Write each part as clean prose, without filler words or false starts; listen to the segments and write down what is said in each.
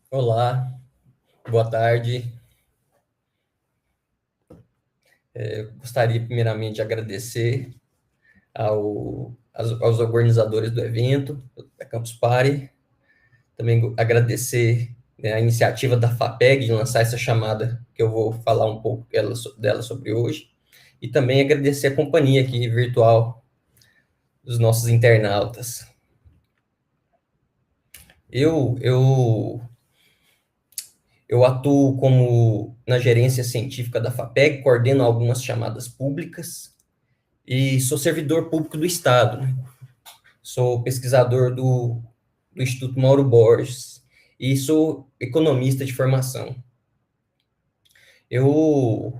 Olá, boa tarde. Gostaria primeiramente de agradecer aos organizadores do evento, da Campus Party. Também agradecer, né, a iniciativa da FAPEG de lançar essa chamada, que eu vou falar um pouco dela sobre hoje. E também agradecer a companhia aqui virtual dos nossos internautas. Eu, eu, eu atuo na gerência científica da FAPEG, coordeno algumas chamadas públicas e sou servidor público do Estado, né? Sou pesquisador do Instituto Mauro Borges e sou economista de formação. O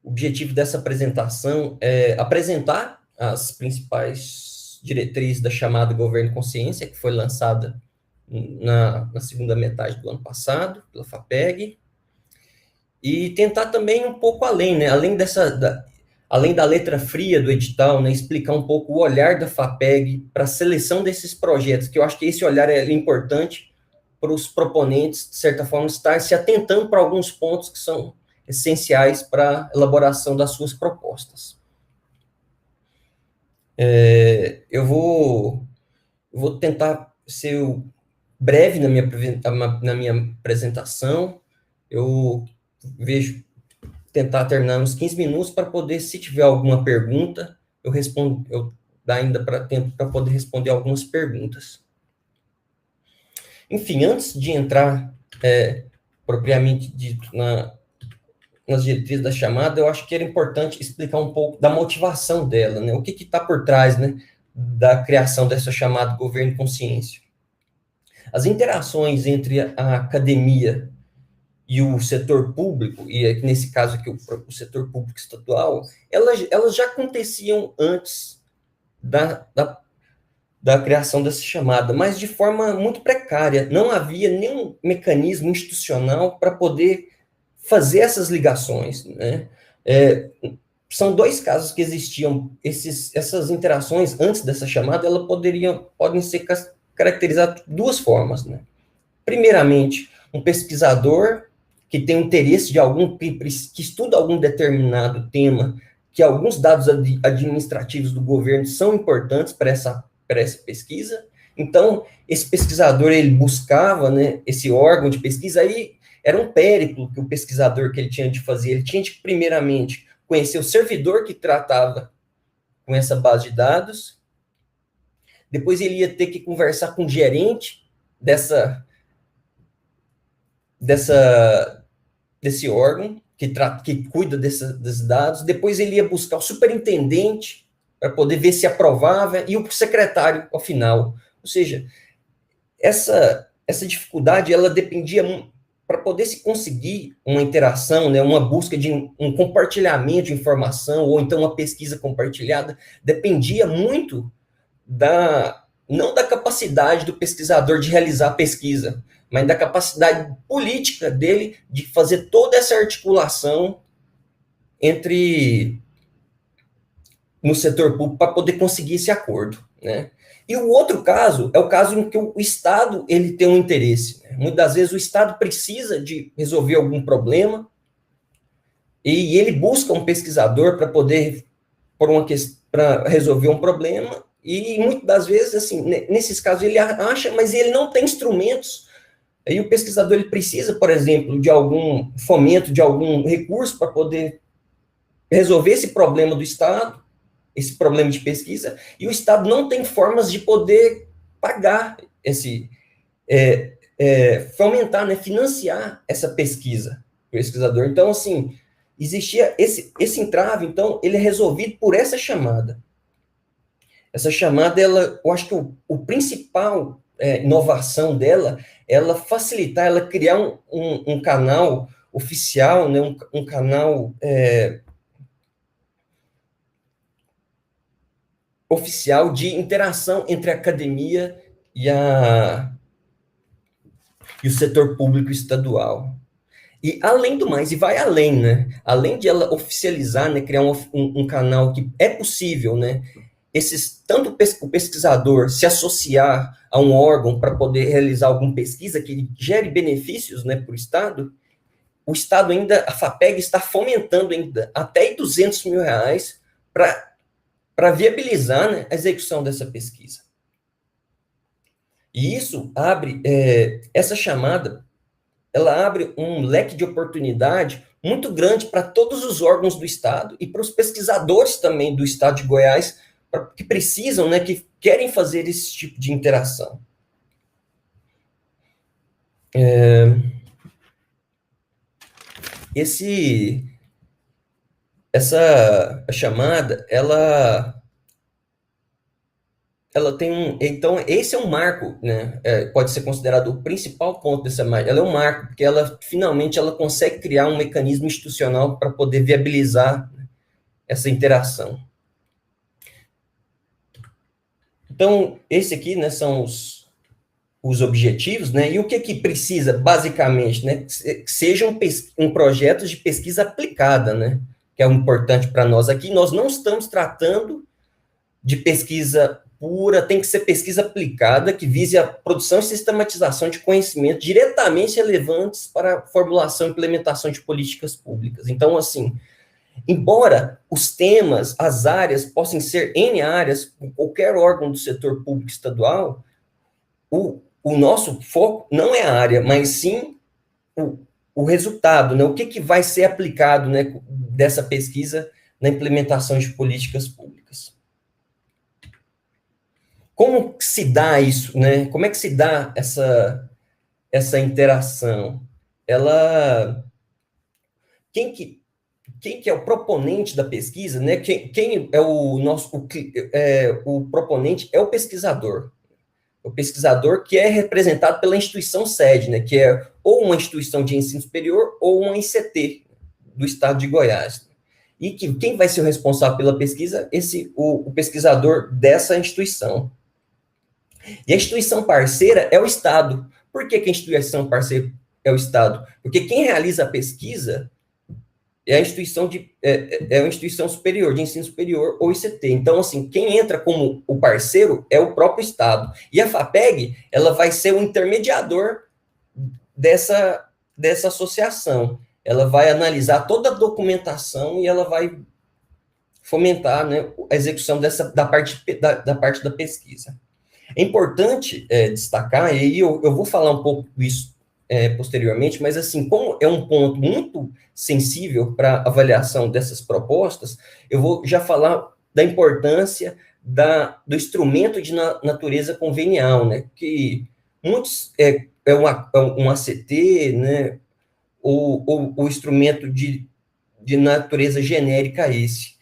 objetivo dessa apresentação é apresentar as principais diretrizes da chamada Governo Consciência, que foi lançada na segunda metade do ano passado, pela FAPEG, e tentar também um pouco além, né? Além da letra fria do edital, né, explicar um pouco o olhar da FAPEG para a seleção desses projetos, que eu acho que esse olhar é importante para os proponentes, de certa forma, estar se atentando para alguns pontos que são essenciais para a elaboração das suas propostas. Eu vou tentar ser breve na minha apresentação. Eu vejo tentar terminar uns 15 minutos para poder, se tiver alguma pergunta, eu dá ainda para tempo para poder responder algumas perguntas. Enfim, antes de entrar propriamente dito nas diretrizes da chamada, eu acho que era importante explicar um pouco da motivação dela, né? O que está por trás, né, da criação dessa chamada Governo Consciência. As interações entre a academia e o setor público, e aqui nesse caso aqui o setor público estadual, elas já aconteciam antes da criação dessa chamada, mas de forma muito precária. Não havia nenhum mecanismo institucional para poder fazer essas ligações, né? São dois casos que existiam, essas interações antes dessa chamada, podem ser caracterizadas de duas formas, né? Primeiramente, um pesquisador que tem interesse que estuda algum determinado tema, que alguns dados administrativos do governo são importantes para essa pesquisa. Então, esse pesquisador, ele buscava, né, esse órgão de pesquisa, aí era um périplo que o pesquisador que ele tinha de fazer. Ele tinha de, primeiramente, conhecer o servidor que tratava com essa base de dados, depois ele ia ter que conversar com o gerente desse órgão que cuida desses dados, depois ele ia buscar o superintendente para poder ver se aprovava e o secretário ao final. Ou seja, essa dificuldade, ela dependia, para poder se conseguir uma interação, né, uma busca de um compartilhamento de informação, ou então uma pesquisa compartilhada, dependia muito não da capacidade do pesquisador de realizar a pesquisa, mas da capacidade política dele de fazer toda essa articulação no setor público para poder conseguir esse acordo, né? E o outro caso é o caso em que o Estado ele tem um interesse, né? Muitas das vezes o Estado precisa de resolver algum problema e ele busca um pesquisador para poder para resolver um problema, e muitas das vezes, assim, nesses casos ele acha, mas ele não tem instrumentos. Aí o pesquisador ele precisa, por exemplo, de algum fomento, de algum recurso para poder resolver esse problema do Estado, esse problema de pesquisa, e o Estado não tem formas de poder pagar fomentar, né, financiar essa pesquisa, pesquisador. Então, assim, existia esse entrave, então, ele é resolvido por essa chamada. Essa chamada, eu acho que o principal inovação dela, ela facilitar, ela criar um canal oficial, né, um canal oficial de interação entre a academia e o setor público estadual. E além do mais, e vai além, né? Além de ela oficializar, né, criar um canal que é possível, né, tanto o pesquisador se associar a um órgão para poder realizar alguma pesquisa que gere benefícios, né, para o Estado ainda, a FAPEG está fomentando ainda até R$ 200 mil para viabilizar, né, a execução dessa pesquisa. E isso abre, essa chamada, ela abre um leque de oportunidade muito grande para todos os órgãos do Estado e para os pesquisadores também do Estado de Goiás, que precisam, né, que querem fazer esse tipo de interação. Essa chamada, ela tem então, esse é um marco, né, pode ser considerado o principal ponto dessa marca, ela é um marco, porque finalmente, ela consegue criar um mecanismo institucional para poder viabilizar, né, essa interação. Então, esse aqui, né, são os objetivos, né, e o que precisa, basicamente, né, que sejam um projeto de pesquisa aplicada, né, que é o importante para nós aqui. Nós não estamos tratando de pesquisa pura, tem que ser pesquisa aplicada, que vise a produção e sistematização de conhecimento diretamente relevantes para a formulação e implementação de políticas públicas. Então, assim, embora os temas, as áreas, possam ser N áreas, qualquer órgão do setor público estadual, o nosso foco não é a área, mas sim o resultado, né? O que vai ser aplicado, né, dessa pesquisa na implementação de políticas públicas. Como se dá isso, né? Como é que se dá essa interação? Quem que é o proponente da pesquisa, né? Quem é o proponente é o pesquisador. O pesquisador que é representado pela instituição sede, né? Que é ou uma instituição de ensino superior ou uma ICT do estado de Goiás. E quem vai ser o responsável pela pesquisa? O pesquisador dessa instituição. E a instituição parceira é o Estado. Por que a instituição parceira é o Estado? Porque quem realiza a pesquisa é a instituição superior, de ensino superior, ou ICT. Então, assim, quem entra como o parceiro é o próprio Estado. E a FAPEG, ela vai ser o intermediador dessa associação. Ela vai analisar toda a documentação e ela vai fomentar, né, a execução da parte da pesquisa. É importante destacar, e aí eu vou falar um pouco disso posteriormente, mas assim, como é um ponto muito sensível para avaliação dessas propostas, eu vou já falar da importância do instrumento de natureza convenial, né, que muitos um ACT, né, ou o instrumento de natureza genérica esse.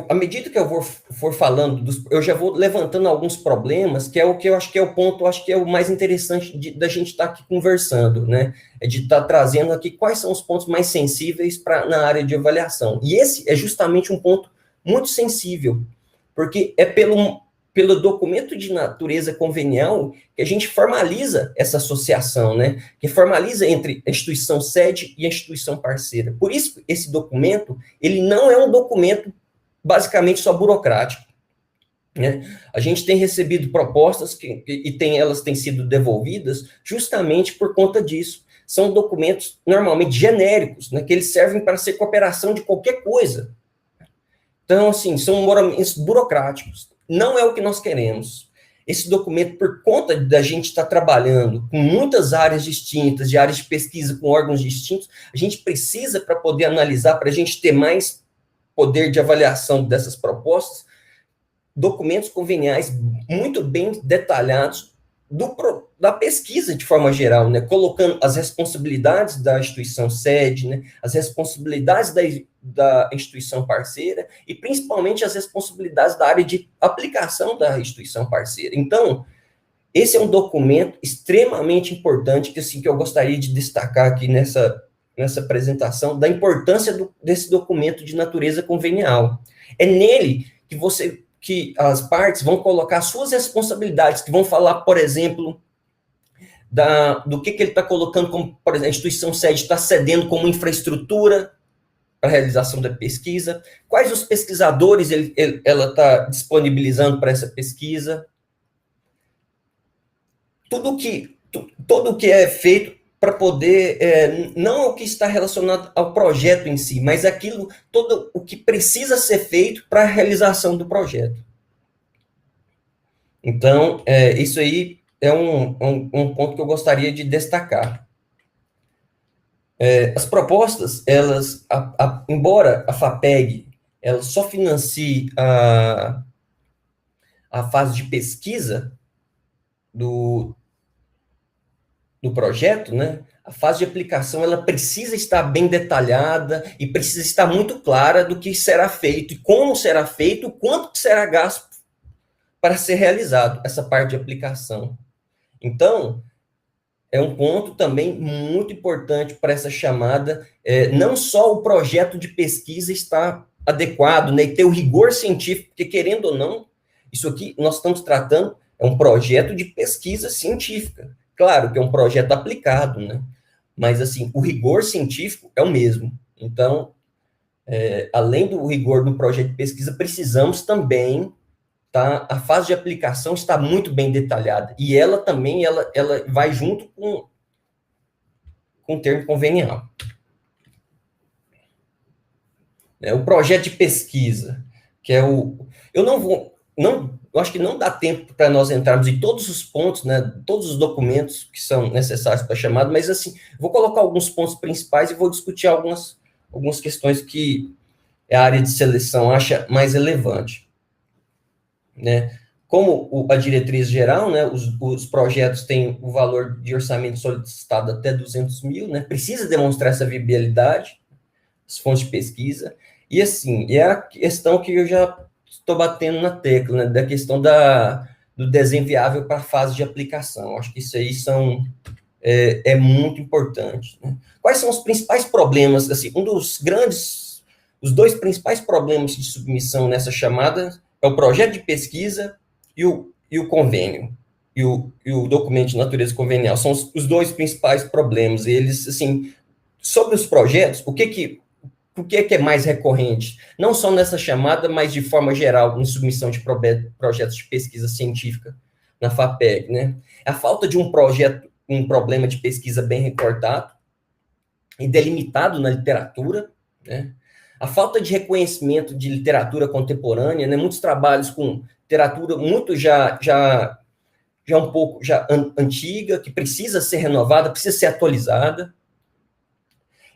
À medida que eu for falando, eu já vou levantando alguns problemas, que é o que eu acho que é o ponto, acho que é o mais interessante da gente estar aqui conversando, né? É de estar trazendo aqui quais são os pontos mais sensíveis na área de avaliação. E esse é justamente um ponto muito sensível, porque é pelo documento de natureza convenial que a gente formaliza essa associação, né? Que formaliza entre a instituição sede e a instituição parceira. Por isso, esse documento, ele não é um documento basicamente só burocrático, né? A gente tem recebido propostas elas têm sido devolvidas justamente por conta disso. São documentos normalmente genéricos, né, que eles servem para ser cooperação de qualquer coisa. Então, assim, são moramentos burocráticos. Não é o que nós queremos. Esse documento, por conta da gente estar trabalhando com muitas áreas distintas, de áreas de pesquisa com órgãos distintos, a gente precisa, para poder analisar, para a gente ter mais poder de avaliação dessas propostas, documentos conveniais muito bem detalhados da pesquisa de forma geral, né, colocando as responsabilidades da instituição sede, né, as responsabilidades da instituição parceira e principalmente as responsabilidades da área de aplicação da instituição parceira. Então, esse é um documento extremamente importante que eu gostaria de destacar aqui nessa apresentação, da importância desse documento de natureza convenial. É nele que as partes vão colocar suas responsabilidades, que vão falar, por exemplo, do que ele está colocando como, por exemplo, a instituição sede está cedendo como infraestrutura para a realização da pesquisa, quais os pesquisadores ela está disponibilizando para essa pesquisa, todo o que é feito para poder, não o que está relacionado ao projeto em si, mas aquilo, todo o que precisa ser feito para a realização do projeto. Então, isso aí é um ponto que eu gostaria de destacar. As propostas, elas, embora a FAPEG ela só financie a fase de pesquisa do projeto, né? A fase de aplicação ela precisa estar bem detalhada e precisa estar muito clara do que será feito e como será feito, quanto será gasto para ser realizado essa parte de aplicação. Então, é um ponto também muito importante para essa chamada, não só o projeto de pesquisa está adequado, né, e ter o rigor científico, porque querendo ou não, isso aqui nós estamos tratando, é um projeto de pesquisa científica. Claro que é um projeto aplicado, né, mas assim, o rigor científico é o mesmo. Então, além do rigor do projeto de pesquisa, precisamos também a fase de aplicação está muito bem detalhada, e ela também, ela vai junto com o termo convenial. O projeto de pesquisa, que é eu eu acho que não dá tempo para nós entrarmos em todos os pontos, né, todos os documentos que são necessários para a chamada, mas assim, vou colocar alguns pontos principais e vou discutir algumas questões que a área de seleção acha mais relevante. Né? Como a diretriz geral, né, os projetos têm o valor de orçamento solicitado até 200 mil, né, precisa demonstrar essa viabilidade, as fontes de pesquisa, e assim, é a questão que eu já estou batendo na tecla, né, da questão do desenho viável para a fase de aplicação. Acho que isso aí é muito importante. Né? Quais são os principais problemas? Assim, os dois principais problemas de submissão nessa chamada é o projeto de pesquisa e o convênio, e o documento de natureza convenial. São os dois principais problemas. Eles, assim, sobre os projetos, o que é mais recorrente? Não só nessa chamada, mas de forma geral, em submissão de projetos de pesquisa científica na FAPEG, né? A falta de um problema de pesquisa bem recortado e delimitado na literatura, né? A falta de reconhecimento de literatura contemporânea, né? Muitos trabalhos com literatura muito já um pouco antiga, que precisa ser renovada, precisa ser atualizada.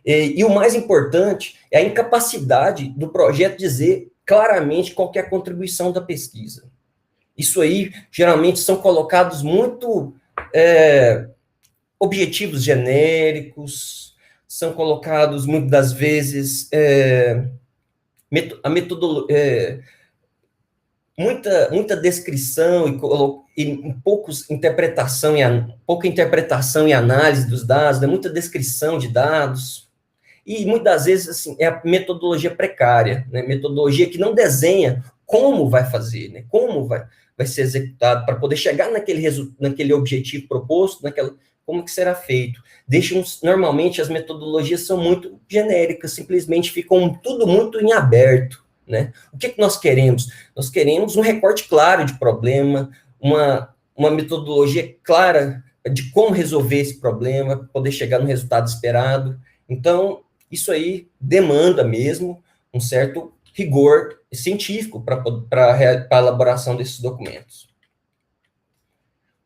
E o mais importante é a incapacidade do projeto dizer claramente qual que é a contribuição da pesquisa. Isso aí, geralmente, são colocados muito objetivos genéricos, são colocados, muitas das vezes, a metodologia, muita descrição e pouca interpretação e análise dos dados, né? Muita descrição de dados, e muitas das vezes assim, é a metodologia precária, né? Metodologia que não desenha como vai fazer, né? Como vai ser executado para poder chegar naquele objetivo proposto, como que será feito. Normalmente as metodologias são muito genéricas, simplesmente ficam tudo muito em aberto. Né? O que nós queremos? Nós queremos um recorte claro de problema, uma metodologia clara de como resolver esse problema, poder chegar no resultado esperado. Então, isso aí demanda mesmo um certo rigor científico para a elaboração desses documentos.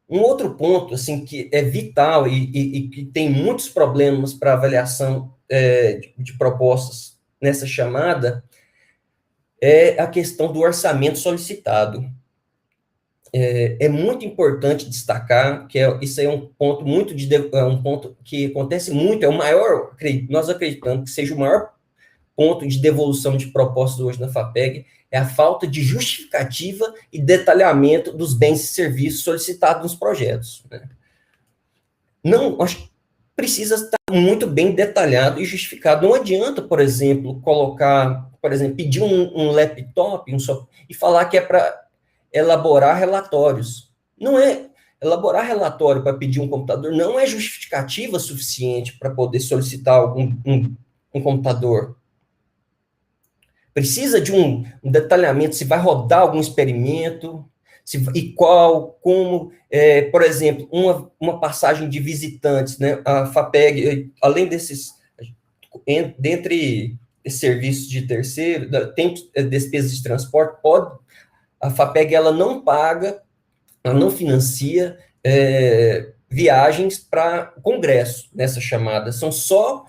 Um outro ponto assim, que é vital e que tem muitos problemas para avaliação de propostas nessa chamada é a questão do orçamento solicitado. É muito importante destacar que isso é um ponto um ponto que acontece muito, é o maior, nós acreditamos que seja o maior ponto de devolução de propostas hoje na FAPEG, é a falta de justificativa e detalhamento dos bens e serviços solicitados nos projetos. Né? Não, acho que precisa estar muito bem detalhado e justificado. Não adianta, por exemplo, pedir um laptop e falar que é para elaborar relatórios. Não é elaborar relatório para pedir um computador, não é justificativa suficiente para poder solicitar um computador. Precisa de um detalhamento, se vai rodar algum experimento, e qual, como, por exemplo, uma passagem de visitantes, né? A FAPEG, além desses, dentre serviços de terceiro, tem despesas de transporte, a FAPEG ela não paga, ela não financia viagens para congresso nessa chamada, são só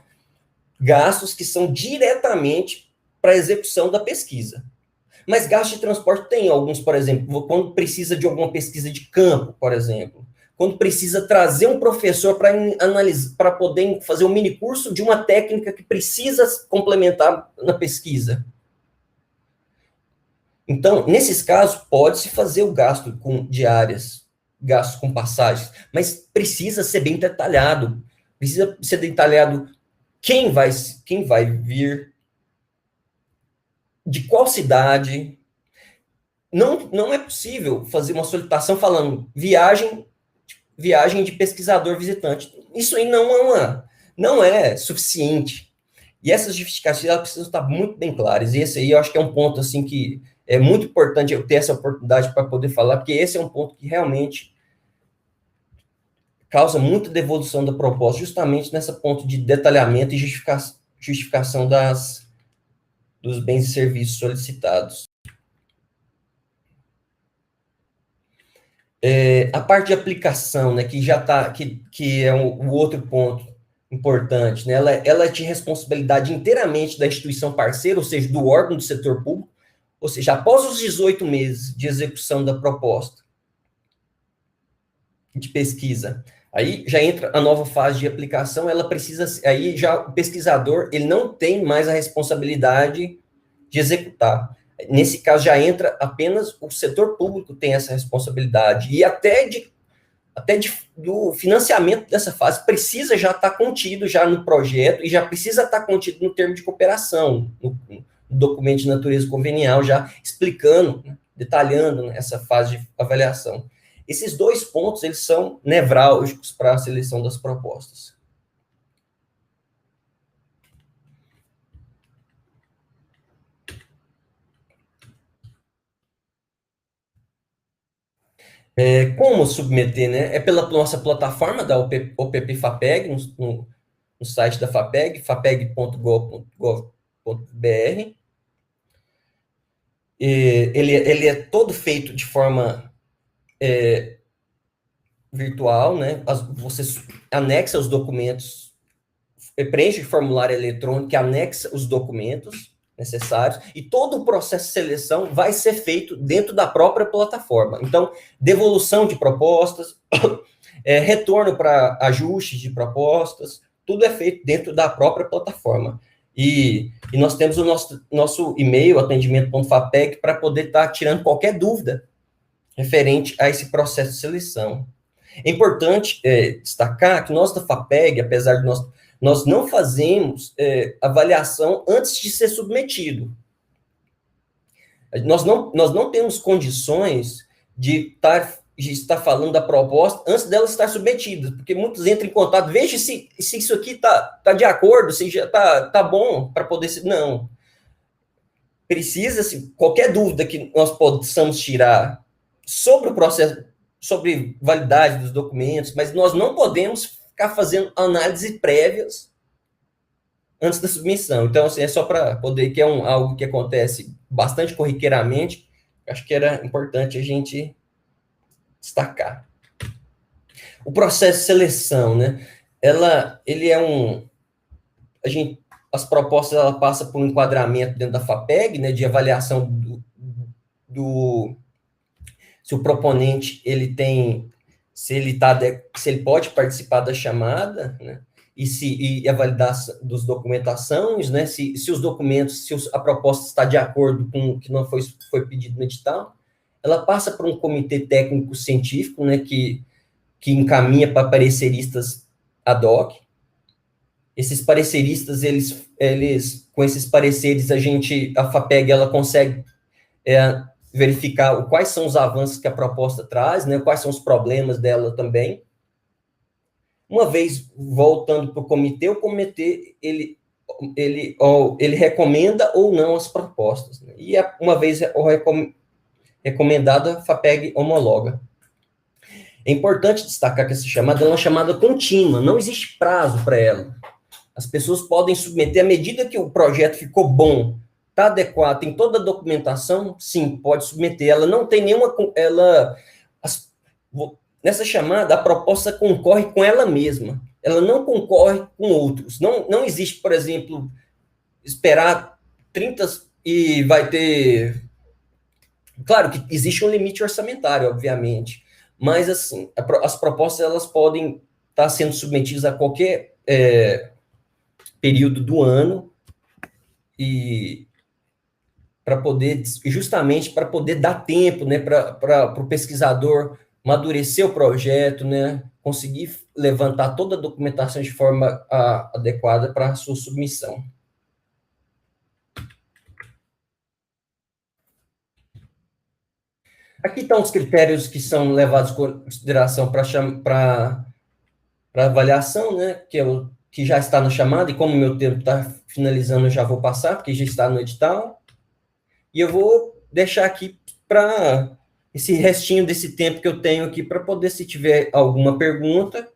gastos que são diretamente para a execução da pesquisa. Mas gasto de transporte tem alguns, por exemplo, quando precisa de alguma pesquisa de campo, por exemplo, quando precisa trazer um professor para analisar, para poder fazer um mini curso de uma técnica que precisa complementar na pesquisa. Então, nesses casos, pode-se fazer o gasto com diárias, gastos com passagens, mas precisa ser bem detalhado. Precisa ser detalhado quem vai vir, de qual cidade. Não é possível fazer uma solicitação falando viagem de pesquisador visitante. Isso aí não é suficiente. E essas justificativas elas precisam estar muito bem claras. E esse aí eu acho que é um ponto assim que é muito importante eu ter essa oportunidade para poder falar, porque esse é um ponto que realmente causa muita devolução da proposta, justamente nesse ponto de detalhamento e justificação dos bens e serviços solicitados. A parte de aplicação, né, que já está, que é o outro ponto importante, né, ela é de responsabilidade inteiramente da instituição parceira, ou seja, do órgão do setor público, ou seja, após os 18 meses de execução da proposta de pesquisa, aí já entra a nova fase de aplicação, ela precisa, aí já o pesquisador, ele não tem mais a responsabilidade de executar. Nesse caso, já entra apenas o setor público tem essa responsabilidade, e até do financiamento dessa fase precisa já estar contido já no projeto e já precisa estar contido no termo de cooperação, no documento de natureza convenial, já explicando, né, detalhando, né, essa fase de avaliação. Esses dois pontos, eles são nevrálgicos para a seleção das propostas. Como submeter, né? É pela nossa plataforma da OPP FAPEG, no site da FAPEG, fapeg.gov.br. Ele é todo feito de forma virtual, né? Você anexa os documentos, preenche o formulário eletrônico que anexa os documentos necessários, e todo o processo de seleção vai ser feito dentro da própria plataforma. Então, devolução de propostas, retorno para ajustes de propostas, tudo é feito dentro da própria plataforma. E nós temos o nosso e-mail, atendimento.fapeg, para poder estar tirando qualquer dúvida referente a esse processo de seleção. É importante destacar que nós da FAPEG, apesar de nós não fazemos avaliação antes de ser submetido. Nós não temos condições de estar falando da proposta antes dela estar submetida, porque muitos entram em contato, veja se isso aqui está de acordo, se já está bom para poder... Não. Precisa-se, qualquer dúvida que nós possamos tirar sobre o processo, sobre validade dos documentos, mas nós não podemos ficar fazendo análise prévias antes da submissão. Então, assim, é só para poder, que é algo que acontece bastante corriqueiramente, acho que era importante a gente destacar. O processo de seleção, né? Ele é as propostas, ela passa por um enquadramento dentro da FAPEG, né, de avaliação se o proponente se ele pode participar da chamada, né? E a validação dos documentações, né? Se os documentos, a proposta está de acordo com o que não foi pedido no edital, ela passa por um comitê técnico científico, né? Que encaminha para pareceristas ad hoc. Esses pareceristas, eles com esses pareceres, a FAPEG, ela consegue verificar quais são os avanços que a proposta traz, né? Quais são os problemas dela também. Uma vez voltando para o comitê, ele ele recomenda ou não as propostas, né? E uma vez recomendada, a FAPEG homologa. É importante destacar que essa chamada é uma chamada contínua, não existe prazo para ela. As pessoas podem submeter, à medida que o projeto ficou bom, está adequado, tem toda a documentação, sim, pode submeter. Ela não tem nenhuma... Nessa chamada, a proposta concorre com ela mesma. Ela não concorre com outros. Não existe, por exemplo, esperar 30 e vai ter... Claro que existe um limite orçamentário, obviamente, mas, assim, as propostas, elas podem estar sendo submetidas a qualquer período do ano, e justamente para poder dar tempo, né, para o pesquisador amadurecer o projeto, né, conseguir levantar toda a documentação de forma adequada para a sua submissão. Aqui estão os critérios que são levados em consideração para avaliação, né, que já está no chamado, e como o meu tempo está finalizando, eu já vou passar, porque já está no edital. E eu vou deixar aqui para esse restinho desse tempo que eu tenho aqui, para poder, se tiver alguma pergunta,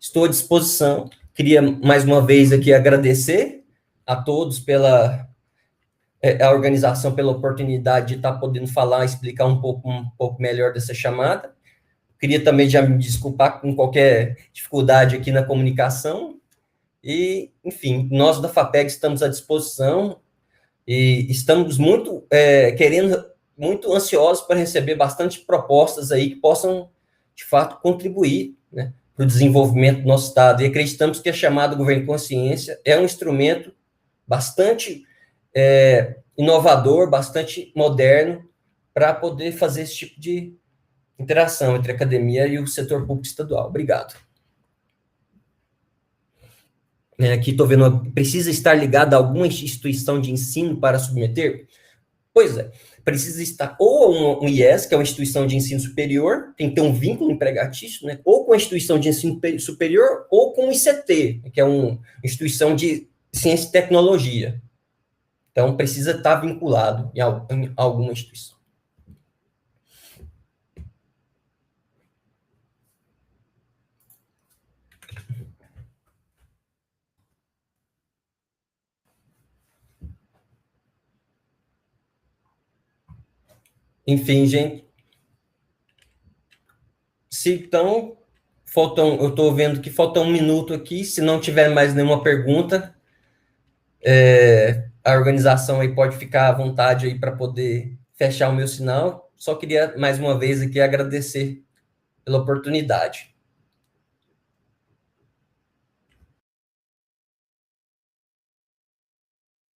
estou à disposição. Queria, mais uma vez, aqui agradecer a todos pela a organização, pela oportunidade de estar podendo falar, explicar um pouco melhor dessa chamada. Queria também já me desculpar com qualquer dificuldade aqui na comunicação. E, enfim, nós da FAPEG estamos à disposição e estamos muito muito ansiosos para receber bastante propostas aí que possam, de fato, contribuir, né, para o desenvolvimento do nosso Estado. E acreditamos que a chamada Governo Consciência é um instrumento bastante inovador, bastante moderno, para poder fazer esse tipo de interação entre a academia e o setor público estadual. Obrigado. Aqui estou vendo, precisa estar ligado a alguma instituição de ensino para submeter? Pois é, precisa estar ou um IES, que é uma instituição de ensino superior, tem que ter um vínculo empregatício, né? Ou com a instituição de ensino superior, ou com o ICT, que é uma instituição de ciência e tecnologia. Então, precisa estar vinculado em alguma instituição. Enfim, gente. Então, eu estou vendo que falta 1 minuto aqui. Se não tiver mais nenhuma pergunta, a organização aí pode ficar à vontade aí para poder fechar o meu sinal. Só queria, mais uma vez, aqui agradecer pela oportunidade.